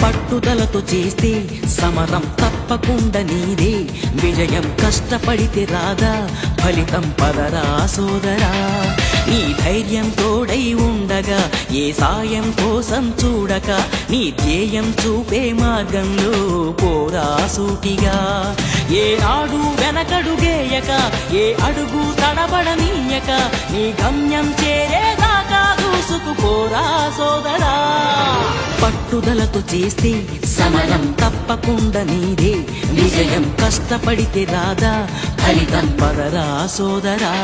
పట్టుదలతో చేస్తే సమరం తప్పకుండా నీదే, విజయం కష్టపడితే రాదా ఫలితం పదరా సోదరా. నీ ధైర్యం తోడై ఉండగా ఏ సాయం కోసం చూడక, నీ ధ్యేయం చూపే మార్గంలో పోరా సూటిగా. ఏ నాడు వెనకడుగేయక, ఏ అడుగు తడబడనీయక, నీ గమ్యం చేరేదాకా దూసుకుపోరా సోదరా. పట్టుదలతో చేస్తే సమరం తప్పకుండా నీదే, విజయం కష్టపడితే రాదా ఫలితం పదరా సోదరా.